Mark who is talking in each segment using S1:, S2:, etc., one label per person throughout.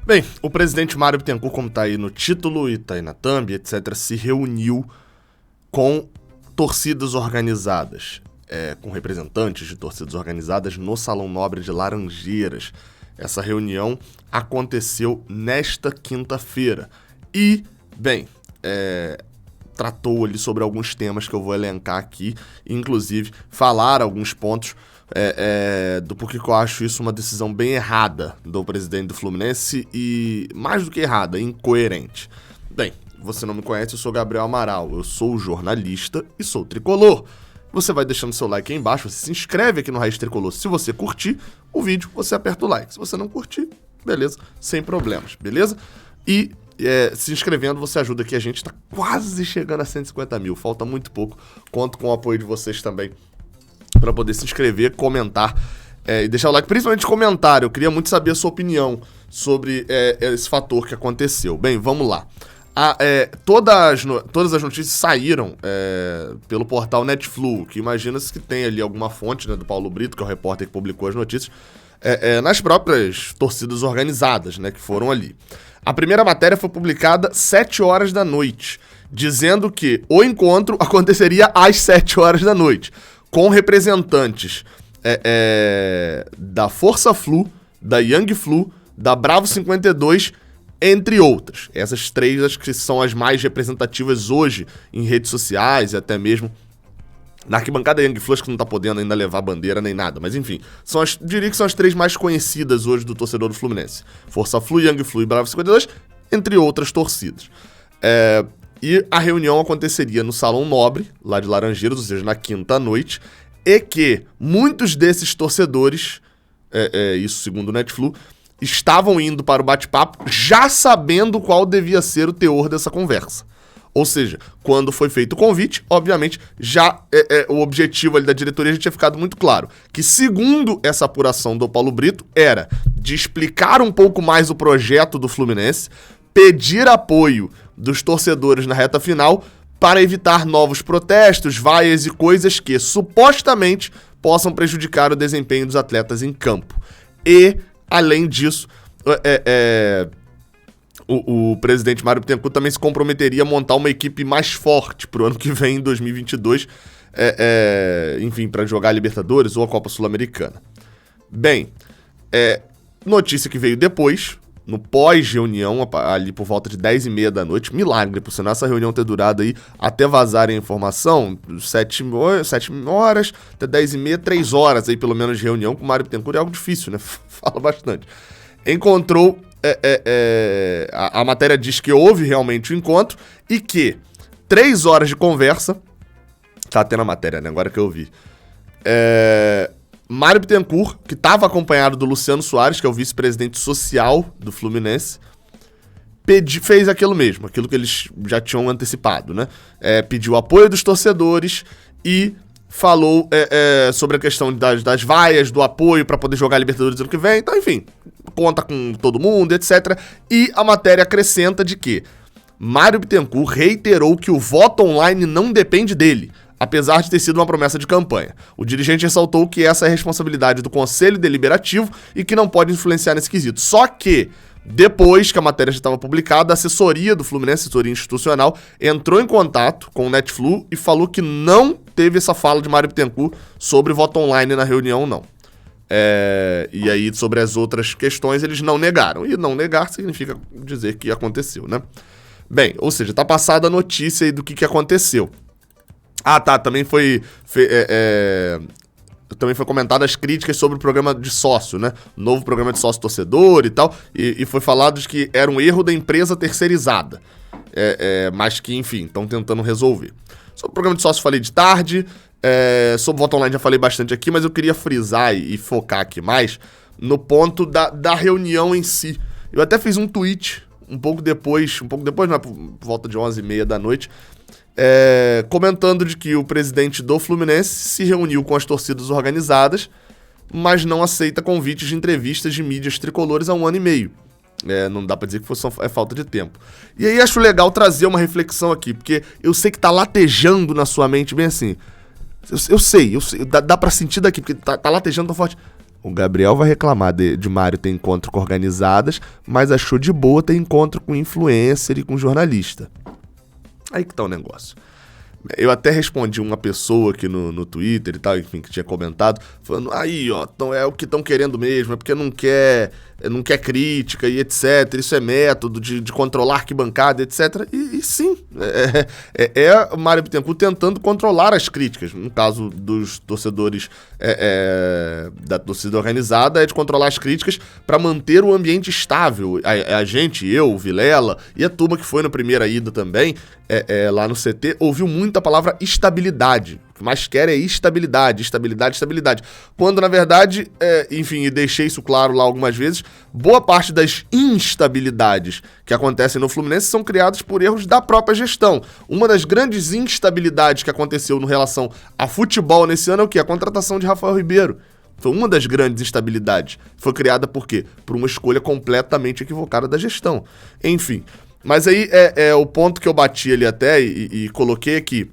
S1: Bem, o presidente Mário Bittencourt, como tá aí no título e tá aí na thumb, etc., se reuniu com torcidas organizadas, com representantes de torcidas organizadas no Salão Nobre de Laranjeiras. Essa reunião aconteceu nesta quinta-feira e, bem, tratou ali sobre alguns temas que eu vou elencar aqui, inclusive falar alguns pontos do porquê que eu acho isso uma decisão bem errada do presidente do Fluminense e, mais do que errada, incoerente. Bem, você não me conhece, eu sou Gabriel Amaral, eu sou jornalista e sou tricolor. Você vai deixando seu like aí embaixo, você se inscreve aqui no Raiz Tricolor. Se você curtir o vídeo, você aperta o like. Se você não curtir, beleza, sem problemas, beleza? E se inscrevendo, você ajuda aqui, a gente tá quase chegando a 150 mil, falta muito pouco. Conto com o apoio de vocês também para poder se inscrever, comentar e deixar o like, principalmente comentário. Eu queria muito saber a sua opinião sobre esse fator que aconteceu. Bem, vamos lá. Todas as notícias saíram pelo portal Netflu, que imagina-se que tem ali alguma fonte, né, do Paulo Brito, que é o repórter que publicou as notícias, nas próprias torcidas organizadas, né, que foram ali. A primeira matéria foi publicada 7 horas da noite, dizendo que o encontro aconteceria às 7 horas da noite, com representantes da Força Flu, da Young Flu, da Bravo 52, entre outras. Essas três acho que são as mais representativas hoje em redes sociais e até mesmo na arquibancada Young Flu, que não tá podendo ainda levar bandeira nem nada, mas enfim, diria que são as três mais conhecidas hoje do torcedor do Fluminense. Força Flu, Young Flu e Bravo 52, entre outras torcidas. E a reunião aconteceria no Salão Nobre, lá de Laranjeiras, ou seja, na quinta-noite, e que muitos desses torcedores, isso segundo o Netflu, estavam indo para o bate-papo já sabendo qual devia ser o teor dessa conversa. Ou seja, quando foi feito o convite, obviamente, já o objetivo ali da diretoria já tinha ficado muito claro, que segundo essa apuração do Paulo Brito, era de explicar um pouco mais o projeto do Fluminense, pedir apoio dos torcedores na reta final para evitar novos protestos, vaias e coisas que supostamente possam prejudicar o desempenho dos atletas em campo. E, além disso, o presidente Mário Bittencourt também se comprometeria a montar uma equipe mais forte para o ano que vem, em 2022, enfim, para jogar a Libertadores ou a Copa Sul-Americana. Bem, notícia que veio depois, no pós-reunião, ali por volta de 10h30 da noite, milagre, por sinal, essa reunião ter durado aí até vazarem a informação, 7 horas, até 10h30, 3 horas aí pelo menos de reunião com o Mário Bittencourt, é algo difícil, né? Fala bastante. Encontrou, a matéria diz que houve realmente o encontro e que 3 horas de conversa, tá tendo a matéria, né? Agora que eu vi. Mário Bittencourt, que estava acompanhado do Luciano Soares, que é o vice-presidente social do Fluminense, fez aquilo mesmo, aquilo que eles já tinham antecipado, né? Pediu apoio dos torcedores e falou sobre a questão das vaias, do apoio para poder jogar a Libertadores ano que vem. Então, enfim, conta com todo mundo, etc. E a matéria acrescenta de que Mário Bittencourt reiterou que o voto online não depende dele, apesar de ter sido uma promessa de campanha. O dirigente ressaltou que essa é a responsabilidade do Conselho Deliberativo e que não pode influenciar nesse quesito. Só que, depois que a matéria já estava publicada, a assessoria do Fluminense, assessoria institucional, entrou em contato com o Netflu e falou que não teve essa fala de Mário Bittencourt sobre voto online na reunião, não. E aí, sobre as outras questões, eles não negaram. E não negar significa dizer que aconteceu, né? Bem, ou seja, tá passada a notícia aí do que aconteceu. Também foi comentado as críticas sobre o programa de sócio, né? O novo programa de sócio torcedor e tal, e foi falado de que era um erro da empresa terceirizada, mas que, enfim, estão tentando resolver. Sobre o programa de sócio eu falei de tarde, sobre o voto online já falei bastante aqui, mas eu queria frisar e focar aqui mais no ponto da reunião em si. Eu até fiz um tweet um pouco depois, não, por volta de 11h30 da noite, comentando de que o presidente do Fluminense se reuniu com as torcidas organizadas, mas não aceita convites de entrevistas de mídias tricolores há 1 ano e meio. Não dá pra dizer que foi só falta de tempo. E aí acho legal trazer uma reflexão aqui, porque eu sei que tá latejando na sua mente bem assim. Eu sei, dá pra sentir daqui, porque tá latejando tão forte. O Gabriel vai reclamar de Mário ter encontro com organizadas, mas achou de boa ter encontro com influencer e com jornalista. Aí que tá o negócio. Eu até respondi uma pessoa aqui no Twitter e tal, enfim, que tinha comentado, falando, aí, ó, então é o que estão querendo mesmo, é porque não quer crítica e etc, isso é método de controlar arquibancada, etc. E sim, o Mário Bittencourt tentando controlar as críticas. No caso dos torcedores da torcida organizada, é de controlar as críticas para manter o ambiente estável. A gente, eu, o Vilela e a turma que foi na primeira ida também, lá no CT, ouviu muito a palavra estabilidade. O que mais quer é estabilidade. Quando, na verdade, enfim, e deixei isso claro lá algumas vezes, boa parte das instabilidades que acontecem no Fluminense são criadas por erros da própria gestão. Uma das grandes instabilidades que aconteceu no relação a futebol nesse ano é o quê? A contratação de Rafael Ribeiro. Foi uma das grandes instabilidades. Foi criada por quê? Por uma escolha completamente equivocada da gestão. Enfim, mas aí é o ponto que eu bati ali até e coloquei aqui.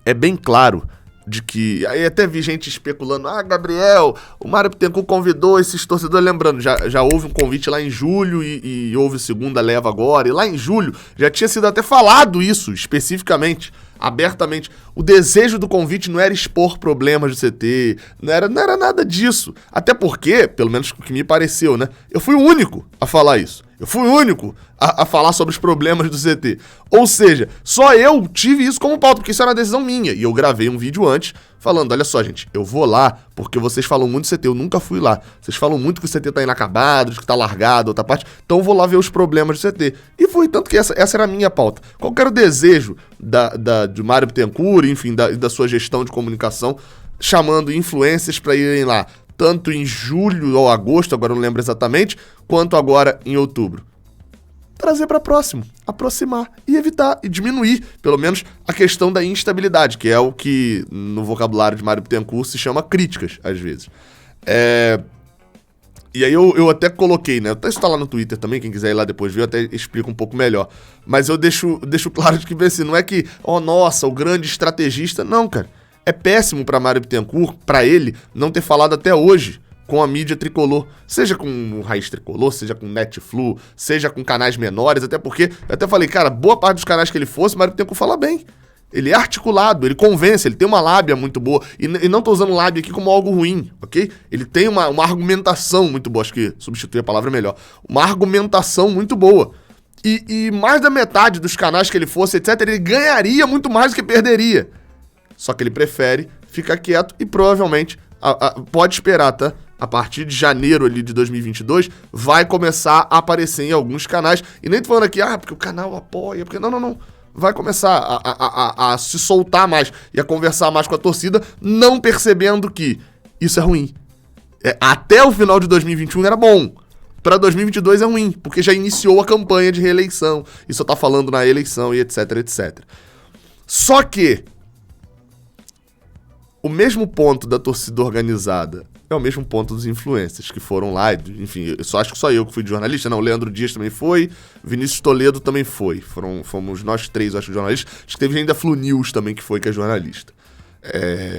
S1: É bem claro de que... Aí até vi gente especulando, Gabriel, o Mário Bittencourt convidou esses torcedores, lembrando, já houve um convite lá em julho e houve segunda leva agora, e lá em julho já tinha sido até falado isso, especificamente, abertamente. O desejo do convite não era expor problemas do CT, não era nada disso. Até porque, pelo menos o que me pareceu, né? Eu fui o único a falar isso. Eu fui o único a falar sobre os problemas do CT. Ou seja, só eu tive isso como pauta, porque isso era uma decisão minha. E eu gravei um vídeo antes falando, olha só, gente, eu vou lá porque vocês falam muito do CT, eu nunca fui lá. Vocês falam muito que o CT tá inacabado, que tá largado, outra parte, então eu vou lá ver os problemas do CT. E foi tanto que essa era a minha pauta. Qual que era o desejo de Mário Bittencourt, enfim, da sua gestão de comunicação, chamando influencers para irem lá, tanto em julho ou agosto, agora eu não lembro exatamente, quanto agora em outubro. Trazer para próximo, aproximar e evitar e diminuir, pelo menos, a questão da instabilidade, que é o que no vocabulário de Mário Bittencourt se chama críticas, às vezes. E aí eu até coloquei, né? Até isso tá lá no Twitter também, quem quiser ir lá depois ver, eu até explico um pouco melhor. Mas eu deixo claro de que, assim, não é que, nossa, o grande estrategista, não, cara. É péssimo para Mário Bittencourt, para ele, não ter falado até hoje com a mídia tricolor, seja com o Raiz Tricolor, seja com o Netflu, seja com canais menores, até porque, eu até falei, cara, boa parte dos canais que ele fosse, Mário Bittencourt fala bem. Ele é articulado, ele convence, ele tem uma lábia muito boa, e não tô usando lábia aqui como algo ruim, ok? Ele tem uma argumentação muito boa, acho que substituir a palavra é melhor, uma argumentação muito boa. E mais da metade dos canais que ele fosse, etc., ele ganharia muito mais do que perderia. Só que ele prefere ficar quieto e provavelmente, pode esperar, tá? A partir de janeiro ali de 2022, vai começar a aparecer em alguns canais. E nem tô falando aqui, porque o canal apoia, porque não. Vai começar a se soltar mais e a conversar mais com a torcida, não percebendo que isso é ruim. Até o final de 2021 era bom. Para 2022 é ruim, porque já iniciou a campanha de reeleição. E só tá falando na eleição e etc, etc. Só que o mesmo ponto da torcida organizada é o mesmo ponto dos influencers que foram lá, enfim, eu acho que só eu que fui de jornalista, não, o Leandro Dias também foi, Vinícius Toledo também foi, fomos nós três, eu acho, jornalistas, acho que teve gente da Flu News também que foi, que é jornalista,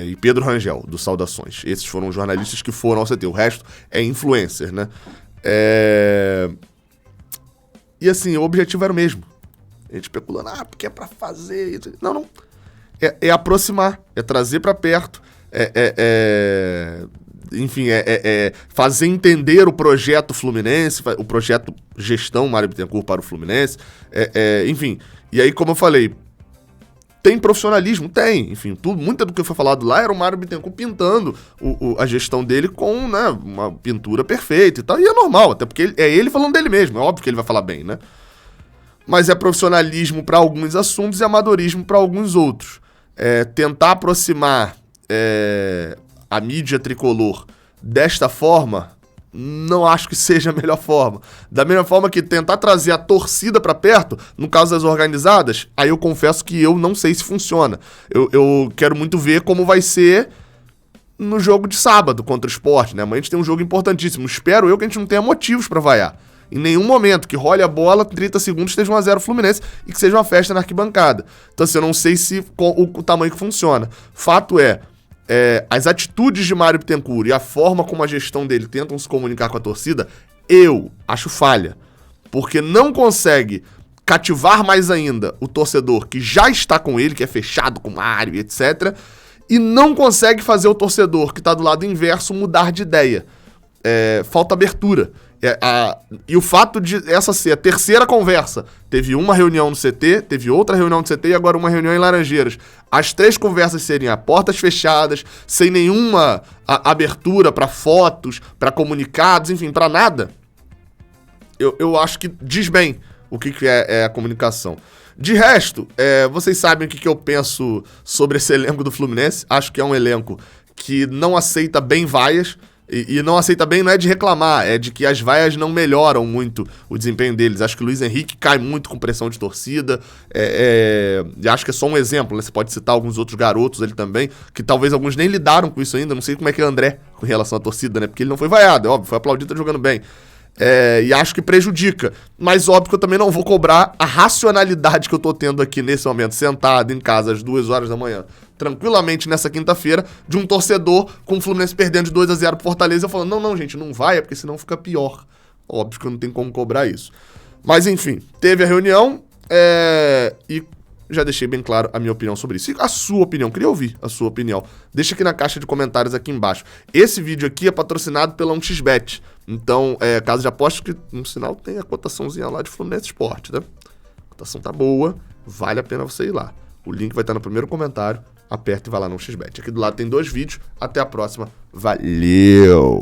S1: e Pedro Rangel, do Saudações, esses foram jornalistas que foram ao CT, o resto é influencer, né, e assim, o objetivo era o mesmo, a gente especulando, porque é pra fazer, não, é aproximar, é trazer pra perto, enfim, fazer entender o projeto Fluminense, o projeto gestão Mário Bittencourt para o Fluminense, enfim. E aí, como eu falei, tem profissionalismo? Tem. Enfim, muito do que foi falado lá era o Mário Bittencourt pintando a gestão dele com, né, uma pintura perfeita e tal. E é normal, até porque é ele falando dele mesmo. É óbvio que ele vai falar bem, né? Mas é profissionalismo para alguns assuntos e amadorismo para alguns outros. Tentar aproximar a mídia tricolor desta forma, não acho que seja a melhor forma. Da mesma forma que tentar trazer a torcida pra perto, no caso das organizadas, aí eu confesso que eu não sei se funciona. Eu quero muito ver como vai ser no jogo de sábado contra o Sport, né? Amanhã a gente tem um jogo importantíssimo. Espero eu que a gente não tenha motivos pra vaiar. Em nenhum momento que role a bola, 30 segundos, esteja 1-0 Fluminense e que seja uma festa na arquibancada. Então assim, eu não sei se o tamanho que funciona. Fato é, as atitudes de Mário Bittencourt e a forma como a gestão dele tentam se comunicar com a torcida, eu acho falha. Porque não consegue cativar mais ainda o torcedor que já está com ele, que é fechado com o Mário, etc. E não consegue fazer o torcedor que está do lado inverso mudar de ideia. Falta abertura. E o fato de essa ser a terceira conversa, teve uma reunião no CT, teve outra reunião no CT e agora uma reunião em Laranjeiras. As 3 conversas serem a portas fechadas, sem nenhuma abertura para fotos, para comunicados, enfim, para nada. Eu acho que diz bem o que é a comunicação. De resto, vocês sabem o que eu penso sobre esse elenco do Fluminense. Acho que é um elenco que não aceita bem vaias. E não aceita bem não é de reclamar, é de que as vaias não melhoram muito o desempenho deles. Acho que o Luiz Henrique cai muito com pressão de torcida. E acho que é só um exemplo, né? Você pode citar alguns outros garotos ali também, que talvez alguns nem lidaram com isso ainda. Não sei como é que é o André com relação à torcida, né? Porque ele não foi vaiado, é óbvio, foi aplaudido, tá jogando bem. E acho que prejudica. Mas óbvio que eu também não vou cobrar a racionalidade que eu tô tendo aqui nesse momento, sentado em casa às 2 horas da manhã, tranquilamente nessa quinta-feira, de um torcedor com o Fluminense perdendo de 2-0 pro Fortaleza, eu falando, não, gente, não vai, porque senão fica pior. Óbvio que eu não tenho como cobrar isso. Mas enfim, teve a reunião e já deixei bem claro a minha opinião sobre isso. E a sua opinião, queria ouvir a sua opinião. Deixa aqui na caixa de comentários aqui embaixo. Esse vídeo aqui é patrocinado pela 1xBet. Então, caso de aposta, que no sinal tem a cotaçãozinha lá de Fluminense Sport, né? A cotação tá boa, vale a pena você ir lá. O link vai estar no primeiro comentário, aperta e vai lá no 1xBet. Aqui do lado tem 2 vídeos, até a próxima, valeu!